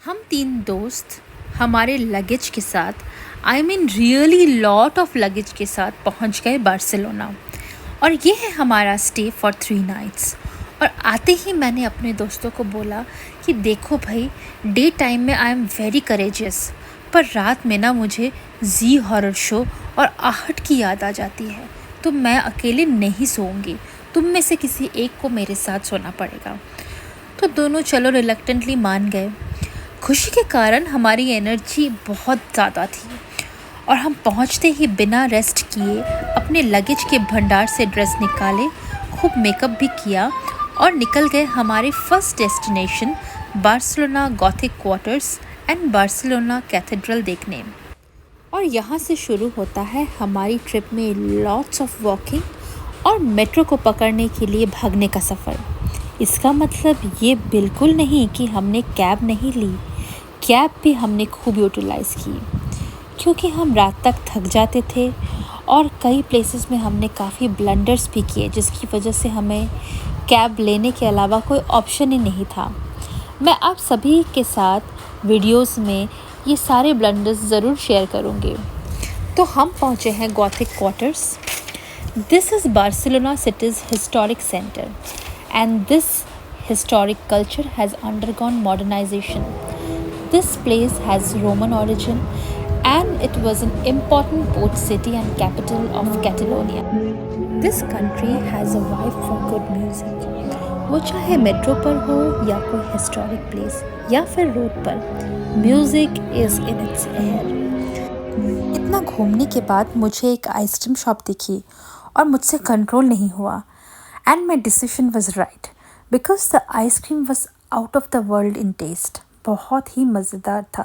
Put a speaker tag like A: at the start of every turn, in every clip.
A: हम तीन दोस्त हमारे लगेज के साथ रियली लॉट ऑफ लगेज के साथ पहुंच गए बार्सिलोना। और ये है हमारा स्टे फॉर 3 नाइट्स। और आते ही मैंने अपने दोस्तों को बोला कि देखो भाई, डे टाइम में आई एम वेरी करेजियस, पर रात में ना मुझे जी हॉरर शो और आहट की याद आ जाती है, तो मैं अकेले नहीं सोऊंगी, तुम में से किसी एक को मेरे साथ सोना पड़ेगा। तो दोनों चलो रिलक्टेंटली मान गए। खुशी के कारण हमारी एनर्जी बहुत ज़्यादा थी और हम पहुंचते ही बिना रेस्ट किए अपने लगेज के भंडार से ड्रेस निकाले, खूब मेकअप भी किया और निकल गए हमारे first destination Barcelona Gothic quarters and Barcelona cathedral देखने। और यहाँ से शुरू होता है हमारी ट्रिप में लॉट्स ऑफ वॉकिंग और मेट्रो को पकड़ने के लिए भागने का सफ़र। इसका मतलब ये बिल्कुल नहीं कि हमने कैब नहीं ली, कैब भी हमने खूब यूटिलाइज़ की, क्योंकि हम रात तक थक जाते थे और कई प्लेसेस में हमने काफ़ी ब्लंडर्स भी किए, जिसकी वजह से हमें कैब लेने के अलावा कोई ऑप्शन ही नहीं था। मैं आप सभी के साथ वीडियोस में ये सारे ब्लंडर्स ज़रूर शेयर करूँगी। तो हम पहुँचे हैं Gothic quarters. This is Barcelona cities historic centre and this historic culture has undergone modernization. This place has Roman origin and it was an important port city and capital of Catalonia. This country has a vibe for good music. वो चाहे metro पर हो या कोई historic place या फिर road पर, music is in its air. इतना घूमने के बाद मुझे एक आइसक्रीम शॉप दिखी और मुझसे कंट्रोल नहीं हुआ। And my decision was right because the ice cream was out of the world in taste. बहुत ही मज़ेदार था।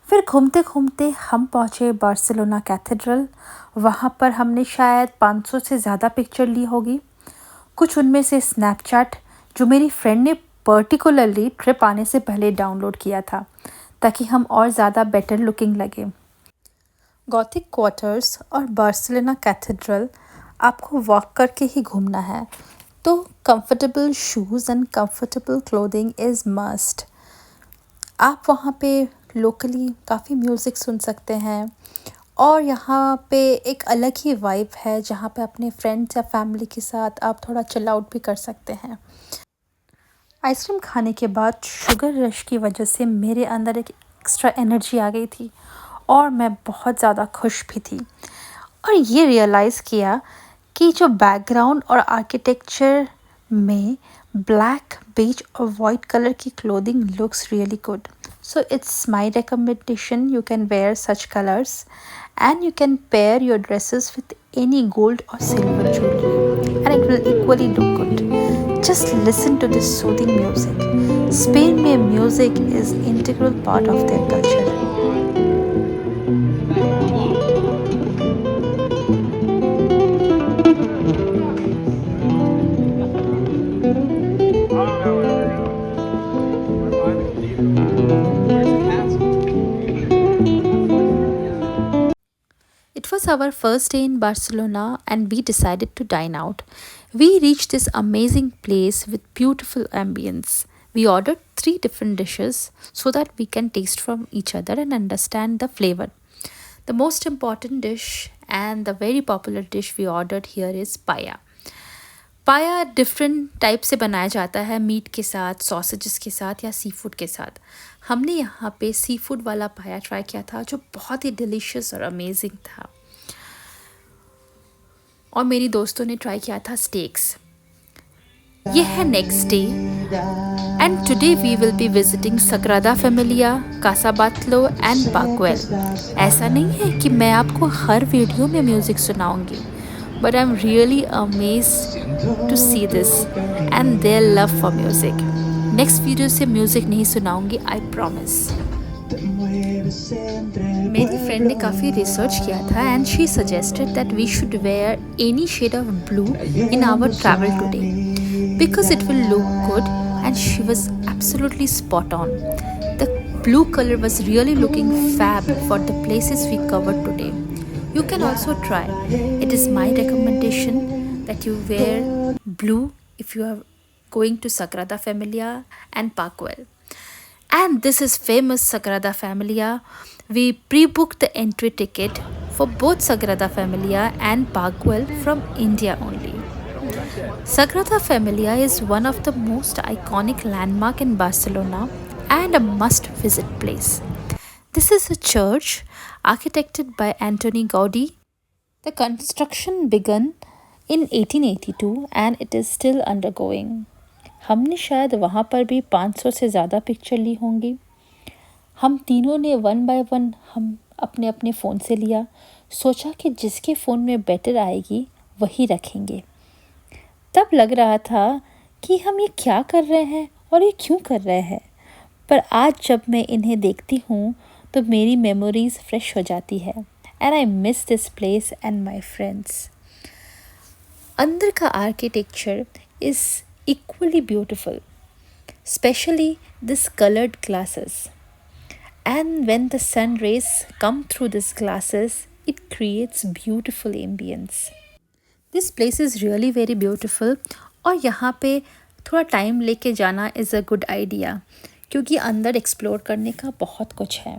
A: फिर घूमते घूमते हम पहुँचे बार्सिलोना कैथेड्रल। वहाँ पर हमने शायद 500 से ज़्यादा पिक्चर ली होगी, कुछ उनमें से स्नैपचैट, जो मेरी फ्रेंड ने पर्टिकुलरली ट्रिप आने से पहले डाउनलोड किया था ताकि हम और ज़्यादा बेटर लुकिंग लगे। गॉथिक क्वार्टर्स और बार्सिलोना कैथेड्रल आपको वॉक करके ही घूमना है, तो comfortable shoes and comfortable clothing is must. आप वहाँ पे लोकली काफ़ी म्यूज़िक सुन सकते हैं और यहाँ पे एक अलग ही वाइब है जहाँ पे अपने फ्रेंड्स या फैमिली के साथ आप थोड़ा चिल आउट भी कर सकते हैं। आइसक्रीम खाने के बाद शुगर रश की वजह से मेरे अंदर एक एक्स्ट्रा एनर्जी आ गई थी और मैं बहुत ज़्यादा खुश भी थी और ये रियलाइज़ किया कि जो बैकग्राउंड और आर्किटेक्चर में ब्लैक, बेज और वाइट कलर की clothing looks really good. So it's my recommendation, you can where such colours and you can pair your dresses with any gold or silver jewelry and it will equally look good. Just listen to this soothing music. Spain में music is integral part of their culture. It was our first day in Barcelona and we decided to dine out. We reached this amazing place with beautiful ambience. We ordered 3 different dishes so that we can taste from each other and understand the flavor. The most important dish and the very popular dish we ordered here is paella. पाया different type से बनाया जाता है, meet के साथ, sausages के साथ या सी फूड के साथ। हमने यहाँ पे सी फूड वाला पाया ट्राई किया था जो बहुत ही डिलीशियस और अमेजिंग था। और मेरी दोस्तों ने ट्राई किया था स्टेक्स। ये है next day and today we will be visiting Sagrada Familia, Casa Batllo and Park Guell. ऐसा नहीं है कि मैं आपको हर वीडियो में म्यूज़िक सुनाऊंगी, but I'm really amazed to see this and their love for music. Next video से म्यूज़िक नहीं सुनाऊंगी, I promise. मेरी फ्रेंड ने काफ़ी रिसर्च किया था and she suggested that we should wear any shade of blue in our travel today because it will look good and she was absolutely spot on. The blue color was really looking fab for the places we covered today. You can also try. It is my recommendation that you wear blue if you are going to Sagrada Familia and Parkwell. And this is famous Sagrada Familia. We pre-booked the entry ticket for both Sagrada Familia and Parkwell from India only. Sagrada Familia is one of the most iconic landmark in Barcelona and a must-visit place. This is a church architected by Antoni Gaudi. The construction began in 1882 and it is still undergoing. हमने शायद वहाँ पर भी 500 से ज़्यादा picture ली होंगी। हम तीनों ने वन बाय वन हम अपने अपने फ़ोन से लिया, सोचा कि जिसके फ़ोन में बेटर आएगी वही रखेंगे। तब लग रहा था कि हम ये क्या कर रहे हैं और ये क्यों कर रहे हैं, पर आज जब मैं इन्हें देखती हूँ तो मेरी मेमोरीज फ्रेश हो जाती है and I miss this place and my friends. अंदर का architecture is equally beautiful, especially this colored glasses. And when the sun rays come through these glasses, it creates beautiful ambience. This place is really very beautiful और यहाँ पे थोड़ा time लेके जाना is a good idea क्योंकि अंदर explore करने का बहुत कुछ है।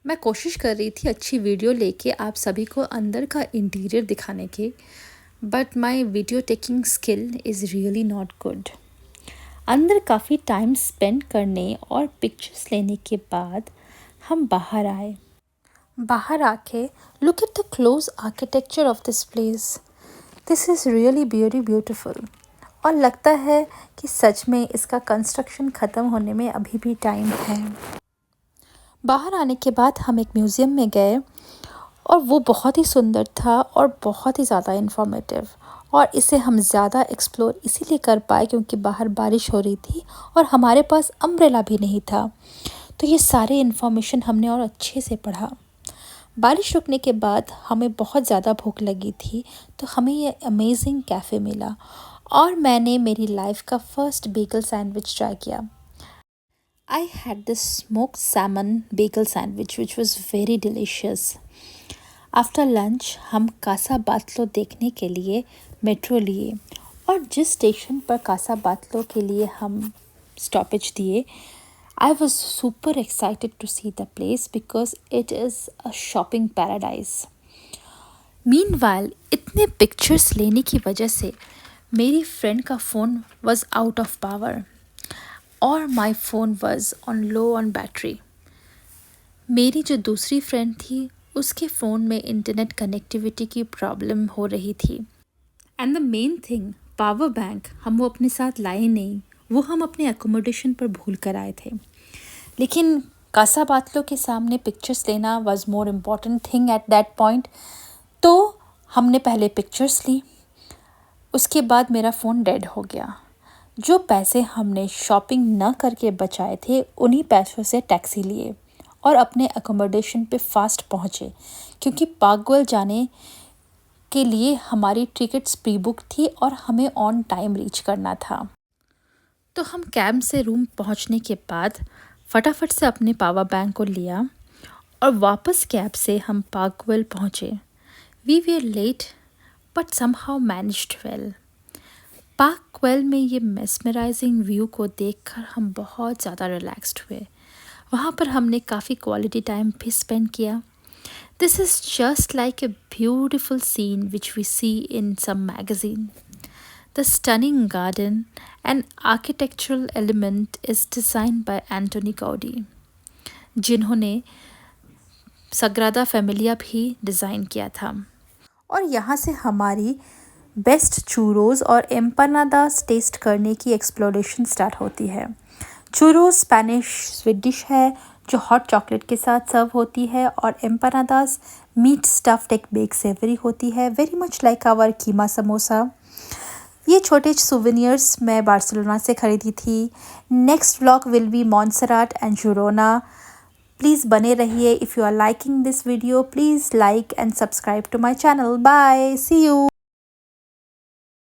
A: मैं कोशिश कर रही थी अच्छी वीडियो लेके आप सभी को अंदर का इंटीरियर दिखाने की, but my video taking skill is really not good. अंदर काफ़ी टाइम स्पेंड करने और पिक्चर्स लेने के बाद हम बाहर आए। बाहर आके look at the close architecture of this place. This is really very beautiful और लगता है कि सच में इसका कंस्ट्रक्शन ख़त्म होने में अभी भी टाइम है। बाहर आने के बाद हम एक म्यूज़ियम में गए और वो बहुत ही सुंदर था और बहुत ही ज़्यादा इन्फॉर्मेटिव, और इसे हम ज़्यादा एक्सप्लोर इसीलिए कर पाए क्योंकि बाहर बारिश हो रही थी और हमारे पास अम्ब्रेला भी नहीं था। तो ये सारे इन्फॉर्मेशन हमने और अच्छे से पढ़ा। बारिश रुकने के बाद हमें बहुत ज़्यादा भूख लगी थी तो हमें ये अमेजिंग कैफ़े मिला और मैंने मेरी लाइफ का फर्स्ट बेगल सैंडविच ट्राई किया। I had this smoked salmon bagel sandwich which was very delicious. After lunch हम कासा बातलो देखने के लिए मेट्रो लिए और जिस स्टेशन पर कासा बातलो के लिए हम स्टॉपेज दिए, I was super excited to see the place because it is a shopping paradise. Meanwhile इतने पिक्चर्स लेने की वजह से मेरी फ्रेंड का phone was out of power और my phone was on low on battery. मेरी जो दूसरी फ्रेंड थी उसके फ़ोन में इंटरनेट कनेक्टिविटी की प्रॉब्लम हो रही थी and the main thing, power bank हम वो अपने साथ लाए नहीं, वो हम अपने अकोमोडेशन पर भूल कर आए थे। लेकिन कासा बातलो के सामने पिक्चर्स लेना was more important thing at that point, तो हमने पहले पिक्चर्स ली, उसके बाद मेरा फ़ोन डेड हो गया। जो पैसे हमने शॉपिंग न करके बचाए थे उन्हीं पैसों से टैक्सी लिए और अपने अकोमोडेशन पे फास्ट पहुँचे क्योंकि पागवल जाने के लिए हमारी टिकट्स प्री बुक थी और हमें ऑन टाइम रीच करना था। तो हम कैब से रूम पहुँचने के बाद फटाफट से अपने पावर बैंक को लिया और वापस कैब से हम पागवल पहुँचे। We were late but somehow managed well. Park Guell में ये मेस्मराइजिंग व्यू को देखकर हम बहुत ज़्यादा रिलैक्स्ड हुए। वहाँ पर हमने काफ़ी क्वालिटी टाइम भी स्पेंड किया। This is just like a beautiful scene which we see in some magazine. The stunning garden and architectural element is design by Antoni Gaudi, जिन्होंने सग्रादा फैमिलिया भी डिज़ाइन किया था। और यहाँ से हमारी बेस्ट चूरोज़ और एम्पनादास टेस्ट करने की एक्सप्लोरेशन स्टार्ट होती है। चूरोज़ स्पेनिश स्वीट डिश है जो हॉट चॉकलेट के साथ सर्व होती है और एम्पनादास मीट स्टफ्ड एक बेक सेवरी होती है, very much like our keema samosa. ये छोटे सुवेनियर्स मैं बार्सिलोना से ख़रीदी थी। Next vlog will be Montserrat and Girona. Please बने रहिए। If you are liking this video please like and subscribe to my channel. Bye, see you.